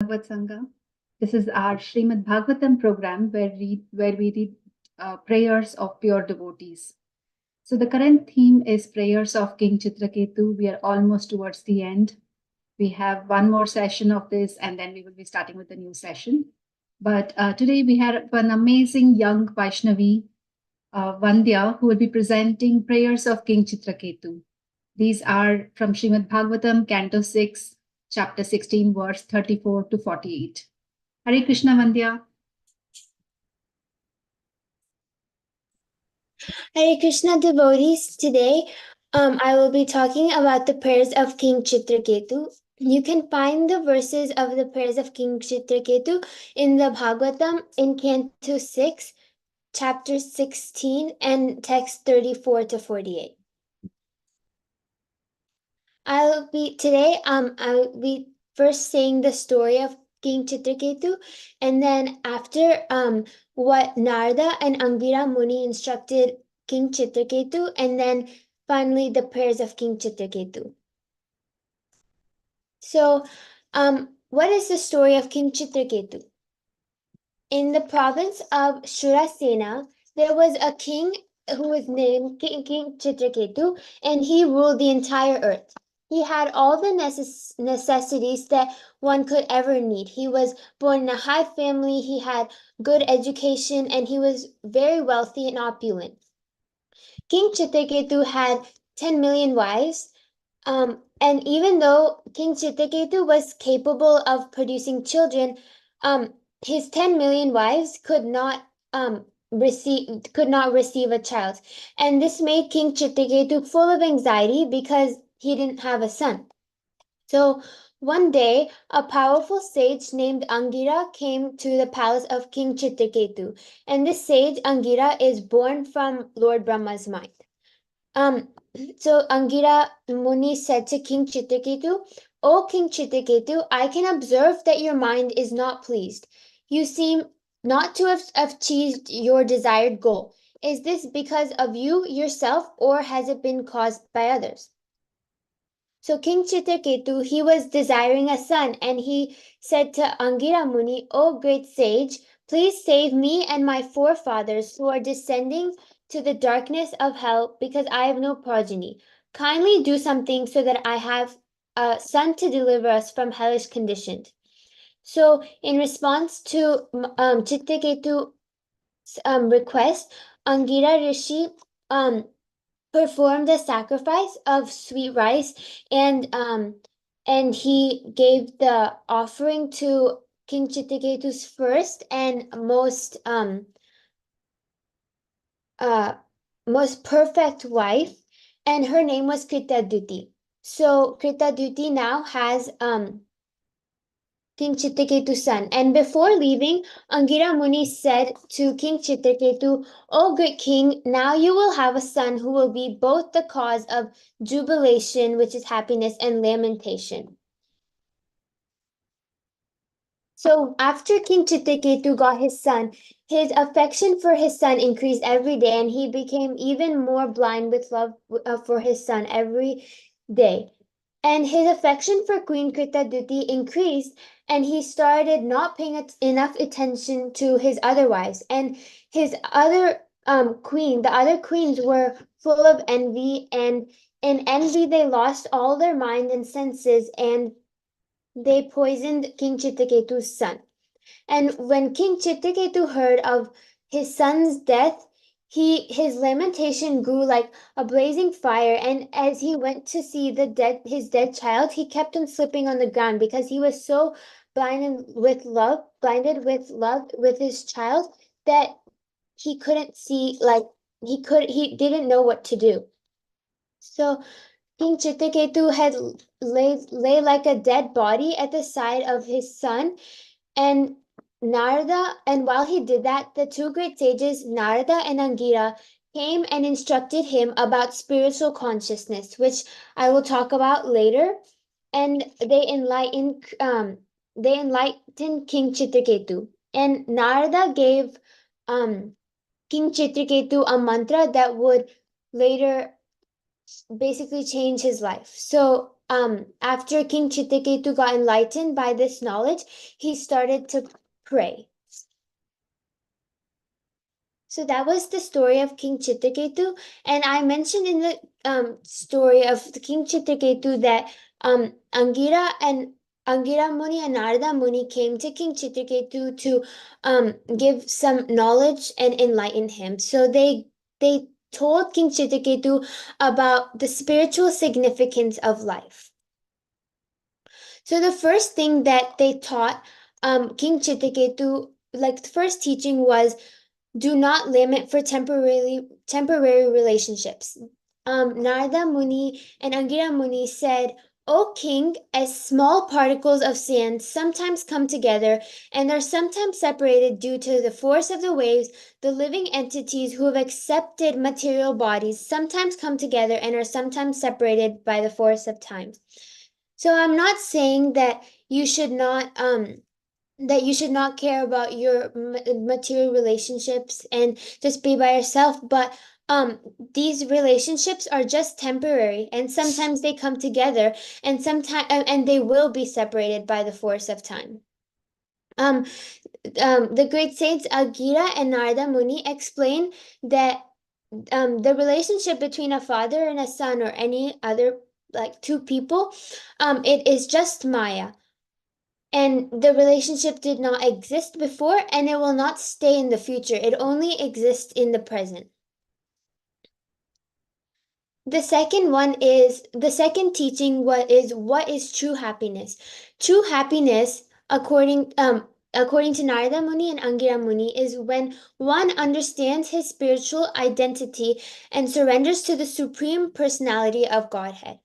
BhagavatSanga. This is our Srimad Bhagavatam program where we read prayers of pure devotees. So the current theme is prayers of King Chitraketu. We are almost towards the end. We have one more session of this, and then we will be starting with a new session. But today we have an amazing young Vaishnavi, Vandya, who will be presenting prayers of King Chitraketu. These are from Srimad Bhagavatam, Canto 6, Chapter 16, verse 34 to 48. Hare Krishna, Vandya. Hare Krishna devotees, today I will be talking about the prayers of King Chitraketu. You can find the verses of the prayers of King Chitraketu in the Bhagavatam in Canto 6, Chapter 16, and text 34 to 48. I'll be first saying the story of King Chitraketu, and then after what Narada and Angira Muni instructed King Chitraketu, and then finally the prayers of King Chitraketu. So, what is the story of King Chitraketu? In the province of Shurasena, there was a king who was named King Chitraketu, and he ruled the entire earth. He had all the necessities that one could ever need. He was born in a high family, he had good education, and he was very wealthy and opulent. King Chitraketu had 10 million wives, and even though King Chitraketu was capable of producing children, his 10 million wives could not receive a child, and this made King Chitraketu full of anxiety because he didn't have a son. So one day, a powerful sage named Angira came to the palace of King Chitraketu, and this sage Angira is born from Lord Brahma's mind. So Angira Muni said to King Chitraketu, "O King Chitraketu, I can observe that your mind is not pleased. You seem not to have achieved your desired goal. Is this because of you yourself, or has it been caused by others?" So King Chitraketu, he was desiring a son, and he said to Angira Muni, "O great sage, please save me and my forefathers who are descending to the darkness of hell because I have no progeny. Kindly do something so that I have a son to deliver us from hellish conditions." So in response to Chitraketu's request, Angira Rishi performed a sacrifice of sweet rice, and he gave the offering to King Chitraketu's first and most perfect wife, and her name was Kritaduti. So Kritaduti now has King Chitraketu's son. And before leaving, Angira Muni said to King Chitraketu, "O great king, now you will have a son who will be both the cause of jubilation, which is happiness, and lamentation." So after King Chitraketu got his son, his affection for his son increased every day, and he became even more blind with love for his son every day. And his affection for Queen Kritaduti increased, and he started not paying enough attention to his other wives. And his other the other queens were full of envy, and in envy they lost all their mind and senses, and they poisoned King Chitraketu's son. And when King Chitraketu heard of his son's death, his lamentation grew like a blazing fire, and as he went to see his dead child, he kept on slipping on the ground because he was so blinded with love with his child, that he couldn't see, like he didn't know what to do. So King Chitraketu had lay like a dead body at the side of his son, and while he did that, the two great sages, Narada and Angira, came and instructed him about spiritual consciousness, which I will talk about later. And they enlightened King Chitraketu. And Narada gave King Chitraketu a mantra that would later basically change his life. So after King Chitraketu got enlightened by this knowledge, he started to pray. So that was the story of King Chitraketu, and I mentioned in the story of the King Chitraketu that Angira Muni and Narada Muni came to King Chitraketu to give some knowledge and enlighten him. So they told King Chitraketu about the spiritual significance of life. So the first thing that they taught King Chitraketu, like the first teaching was do not limit for temporary relationships. Narada Muni and Angira Muni said, O king, as small particles of sand sometimes come together and are sometimes separated due to the force of the waves, the living entities who have accepted material bodies sometimes come together and are sometimes separated by the force of time. So I'm not saying that you should not care about your material relationships and just be by yourself, but these relationships are just temporary and sometimes they come together and sometimes and they will be separated by the force of time. um, the great saints Agira and Narada Muni explain that the relationship between a father and a son or any other like two people, it is just Maya. And the relationship did not exist before, and it will not stay in the future. It only exists in the present. The second teaching what is true happiness. True happiness, according to Narada Muni and Angira Muni, is when one understands his spiritual identity and surrenders to the supreme personality of Godhead.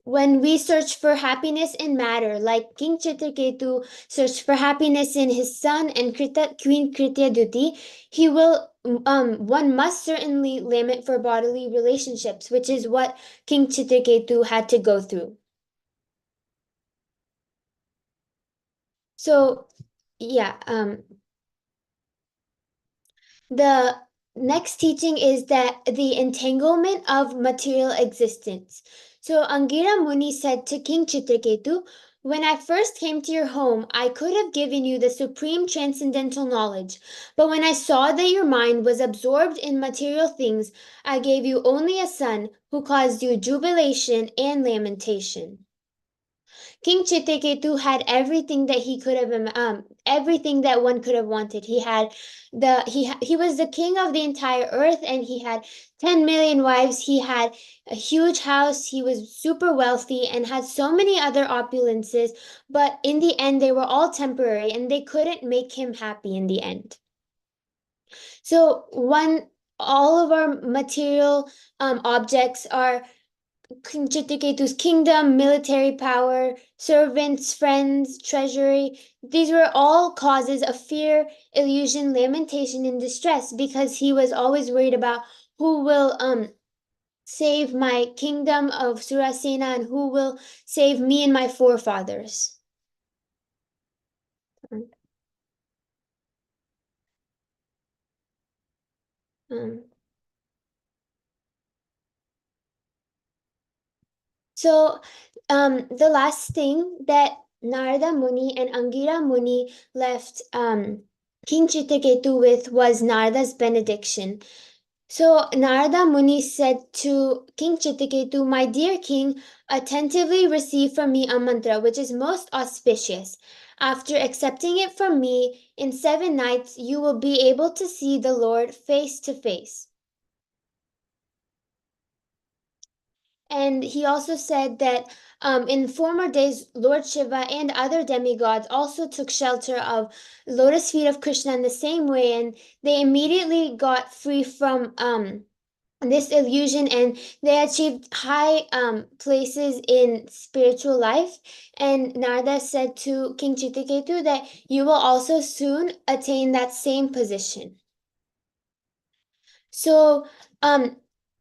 When we search for happiness in matter, like King Chitraketu searched for happiness in his son and Queen Krityaduti, he will one must certainly limit for bodily relationships, which is what King Chitraketu had to go through. So yeah, the next teaching is that the entanglement of material existence. So Angira Muni said to King Chitraketu, when I first came to your home, I could have given you the supreme transcendental knowledge. But when I saw that your mind was absorbed in material things, I gave you only a son who caused you jubilation and lamentation. King Chitraketu had everything that he could have, everything that one could have wanted. He was the king of the entire earth, and he had 10 million wives. He had a huge house. He was super wealthy and had so many other opulences. But in the end, they were all temporary, and they couldn't make him happy in the end. So all of our material objects are King Chitraketu's kingdom, military power, servants, friends, treasury. These were all causes of fear, illusion, lamentation, and distress because he was always worried about who will save my kingdom of Surasena and who will save me and my forefathers. Um, So, the last thing that Narada Muni and Angira Muni left King Chitraketu with was Narada's benediction. So, Narada Muni said to King Chitraketu, my dear king, attentively receive from me a mantra which is most auspicious. After accepting it from me, in 7 nights you will be able to see the Lord face to face. And he also said that in former days, Lord Shiva and other demigods also took shelter of lotus feet of Krishna in the same way, and they immediately got free from this illusion and they achieved high places in spiritual life. And Narada said to King Chitraketu that you will also soon attain that same position. So,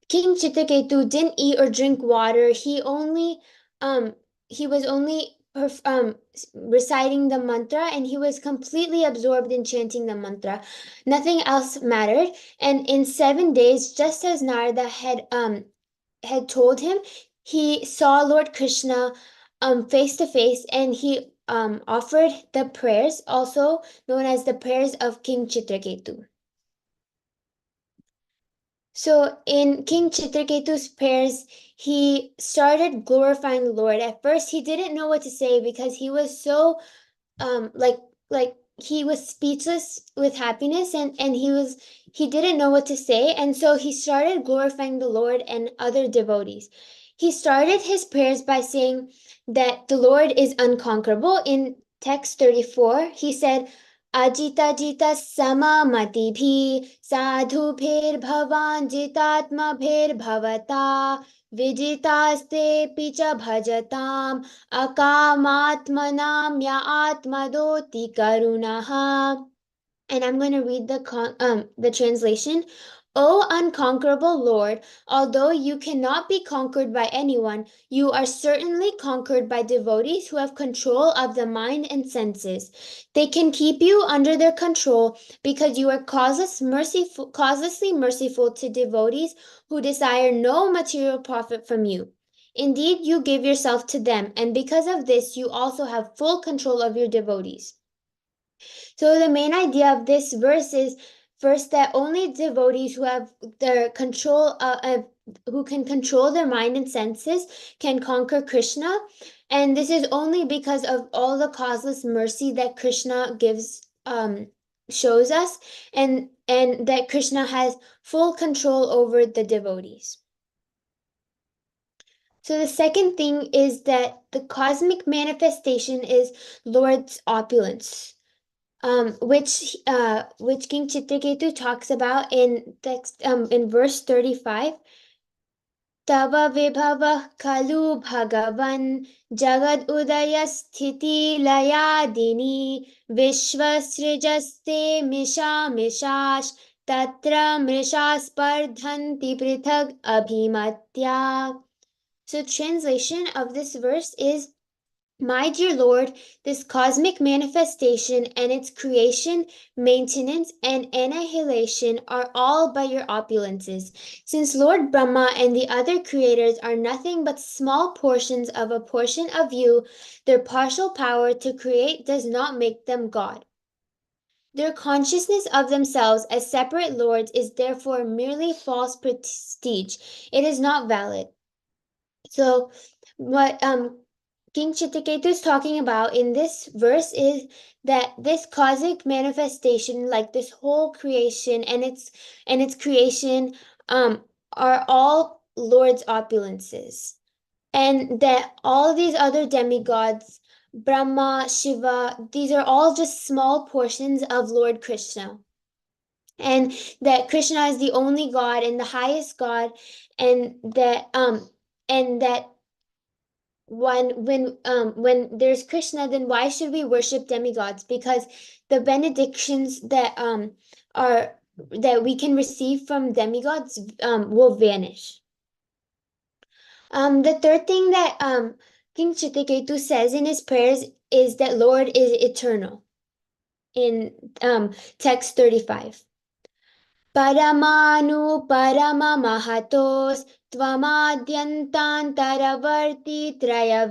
King Chitraketu didn't eat or drink water. Um, he was only reciting the mantra, and he was completely absorbed in chanting the mantra. Nothing else mattered. And in 7 days, just as Narada had told him, he saw Lord Krishna face to face, and he offered the prayers, also known as the prayers of King Chitraketu. So in King Chitraketu's prayers, he started glorifying the Lord. At first, he didn't know what to say because he was so like he was speechless with happiness, and he didn't know what to say, and so he started glorifying the Lord and other devotees. He started his prayers by saying that the Lord is unconquerable. In text 34, he said, Ajita jita samamati bhi sadhu bhir bhavan jitatma bhir bhavata vijitaste picha bhajatam akamatmanam ya atmadoti karunaha. And I'm going to read the translation. O unconquerable Lord, although you cannot be conquered by anyone, you are certainly conquered by devotees who have control of the mind and senses. They can keep you under their control because you are causelessly merciful to devotees who desire no material profit from you. Indeed, you give yourself to them, and because of this, you also have full control of your devotees. So the main idea of this verse is first that only devotees who have their control, who can control their mind and senses, can conquer Krishna, and this is only because of all the causeless mercy that Krishna shows us, and that Krishna has full control over the devotees. So the second thing is that the cosmic manifestation is Lord's opulence, which King Chitraketu talks about in verse 35. Tava vibhava kalu bhagavan jagad udaya sthiti layadini vishvasrijaste misha mishash tatra mrisha spardhanti prithag abhimatya. So translation of this verse is, my dear Lord, this cosmic manifestation and its creation, maintenance, and annihilation are all by your opulences. Since Lord Brahma and the other creators are nothing but small portions of a portion of you, their partial power to create does not make them God. Their consciousness of themselves as separate lords is therefore merely false prestige. It is not valid. So, what King Chitraketu is talking about in this verse is that this cosmic manifestation, like this whole creation and its creation, are all Lord's opulences, and that all these other demigods, Brahma, Shiva, these are all just small portions of Lord Krishna, and that Krishna is the only God and the highest God, and that when there's Krishna, then why should we worship demigods? Because the benedictions are that we can receive from demigods will vanish. The third thing that King Chitraketu says in his prayers is that Lord is eternal in text 35. Paramanu paramamahatos tvamadyantantaravarti traya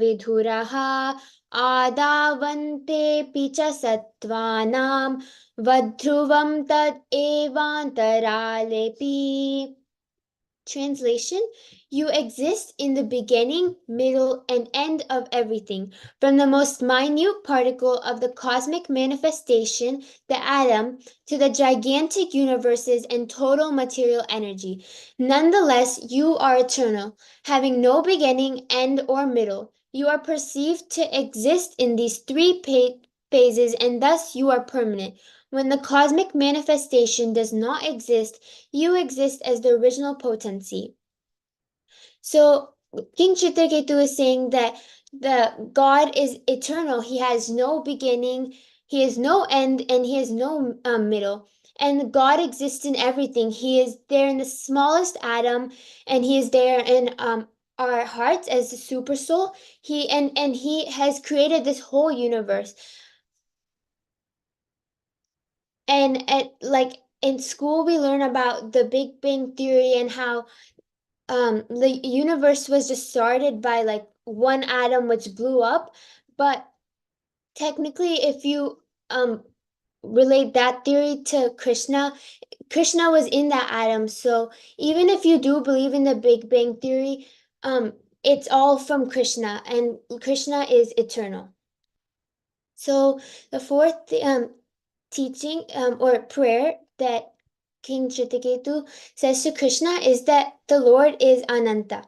adavante picha sattvanam vadhruvam tad evantaralepi. Translation: you exist in the beginning, middle, and end of everything, from the most minute particle of the cosmic manifestation, the atom, to the gigantic universes and total material energy. Nonetheless, you are eternal, having no beginning, end, or middle. You are perceived to exist in these three phases, and thus you are permanent. When the cosmic manifestation does not exist, you exist as the original potency. So King Chitraketu is saying that the God is eternal. He has no beginning, he has no end, and he has no middle. And God exists in everything. He is there in the smallest atom, and he is there in our hearts as the super soul. And he has created this whole universe. And like in school, we learn about the Big Bang Theory and how the universe was just started by like one atom which blew up, but technically if you relate that theory to Krishna was in that atom. So even if you do believe in the Big Bang theory, it's all from Krishna, and Krishna is eternal. So the fourth teaching or prayer that King Chitraketu says to Krishna is that the Lord is Ananta.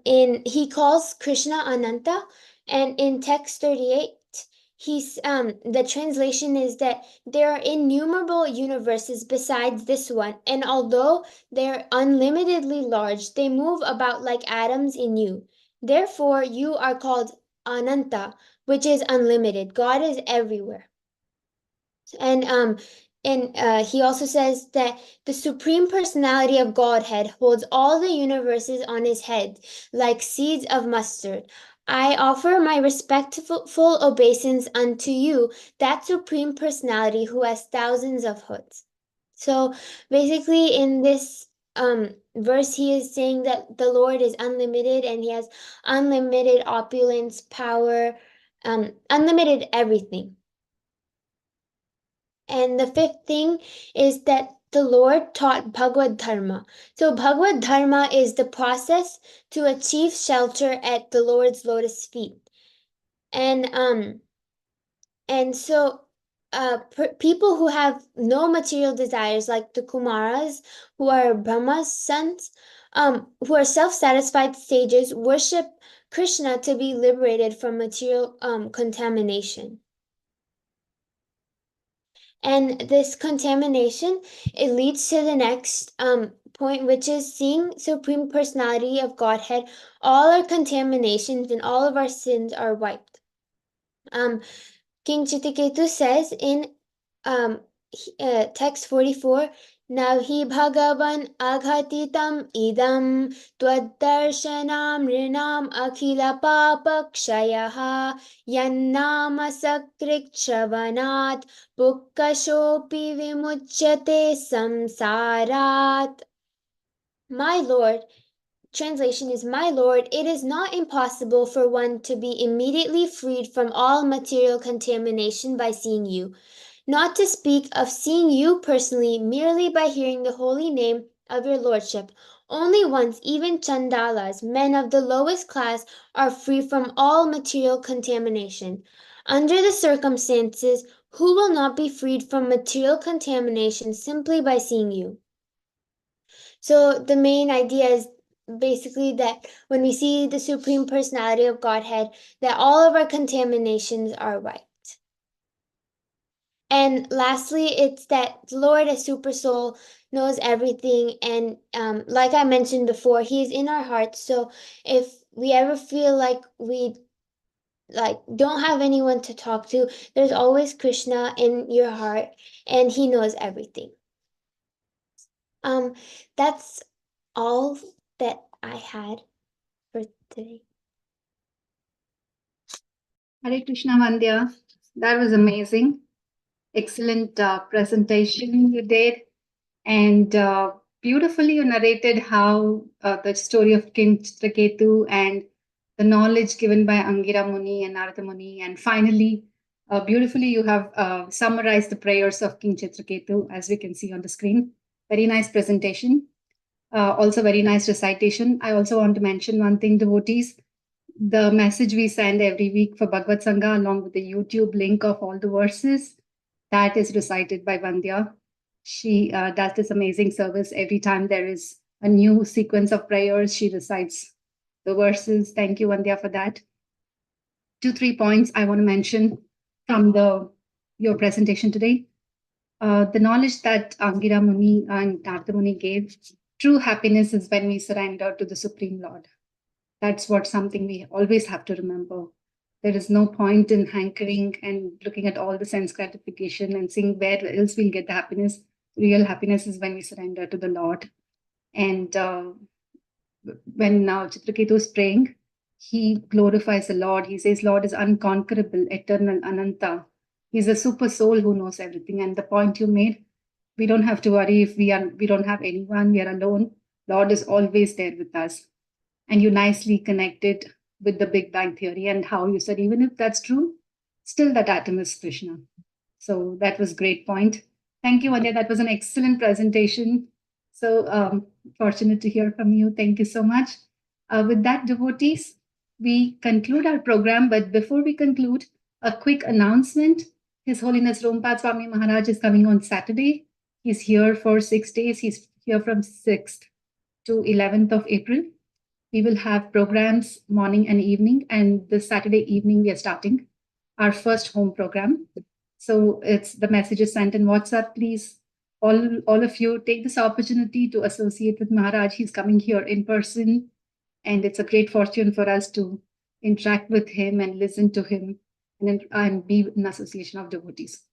In he calls Krishna Ananta, and in text 38, the translation is that there are innumerable universes besides this one, and although they're unlimitedly large, they move about like atoms in you. Therefore, you are called Ananta, which is unlimited. God is everywhere. And he also says that the supreme personality of Godhead holds all the universes on his head like seeds of mustard. I offer my respectful obeisance unto you, that supreme personality who has thousands of hoods. So basically in this verse he is saying that the Lord is unlimited and he has unlimited opulence, power, unlimited everything. And the fifth thing is that the Lord taught Bhagavad Dharma. So Bhagavad Dharma is the process to achieve shelter at the Lord's lotus feet. And so people who have no material desires, like the Kumaras, who are Brahma's sons, who are self-satisfied sages, worship Krishna to be liberated from material contamination. And this contamination, it leads to the next point, which is seeing Supreme Personality of Godhead. All our contaminations and all of our sins are wiped. King Chitraketu says in text 44, Navhi Bhagavan Aghatitam Idam Twaddarshanam Rinam Akhila Papakshayaha Yannama Sakrik Shravanat Pukkashopi Vimuchyate Samsarat. My Lord, translation is, My Lord, it is not impossible for one to be immediately freed from all material contamination by seeing you. Not to speak of seeing you personally merely by hearing the holy name of your lordship. Only once even Chandalas, men of the lowest class, are free from all material contamination. Under the circumstances, who will not be freed from material contamination simply by seeing you? So the main idea is basically that when we see the Supreme Personality of Godhead, that all of our contaminations are wiped. And lastly, it's that the Lord as Super Soul knows everything, and like I mentioned before, He's in our hearts. So if we ever feel like we don't have anyone to talk to, there's always Krishna in your heart, and He knows everything. That's all that I had for today. Hare Krishna, Vandya. That was amazing. Excellent presentation you did. And beautifully you narrated how the story of King Chitraketu and the knowledge given by Angira Muni and Narada Muni. And finally, beautifully you have summarized the prayers of King Chitraketu, as we can see on the screen. Very nice presentation. Also, very nice recitation. I also want to mention one thing, devotees. The message we send every week for BhagavatSanga, along with the YouTube link of all the verses, that is recited by Vandya. She does this amazing service every time there is a new sequence of prayers. She recites the verses. Thank you, Vandya, for that. 2-3 points I want to mention from your presentation today. The knowledge that Angira Muni and Narada Muni gave, true happiness is when we surrender to the Supreme Lord. That's what something we always have to remember. There is no point in hankering and looking at all the sense gratification and seeing where else we'll get the happiness. Real happiness is when we surrender to the Lord. And when now Chitraketu is praying, he glorifies the Lord. He says, Lord is unconquerable, eternal, Ananta. He's a super soul who knows everything. And the point you made, we don't have to worry if we don't have anyone, we are alone. Lord is always there with us. And you nicely connected with the Big Bang Theory and how you said, even if that's true, still that atom is Krishna. So that was great point. Thank you, Vandya. That was an excellent presentation. So fortunate to hear from you. Thank you so much. With that, devotees, we conclude our program. But before we conclude, a quick announcement. His Holiness Rompad Swami Maharaj is coming on Saturday. He's here for 6 days. He's here from 6th to 11th of April. We will have programs morning and evening, and this Saturday evening we are starting our first home program. So it's the messages sent in WhatsApp. Please, all of you, take this opportunity to associate with Maharaj. He's coming here in person, and it's a great fortune for us to interact with him and listen to him and be in association of devotees.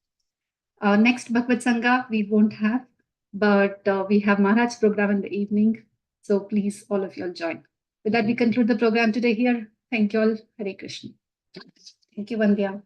Next BhagavatSanga we won't have, but we have Maharaj's program in the evening. So please, all of you all join. With that, we conclude the program today here. Thank you all. Hare Krishna. Thank you, Vandya.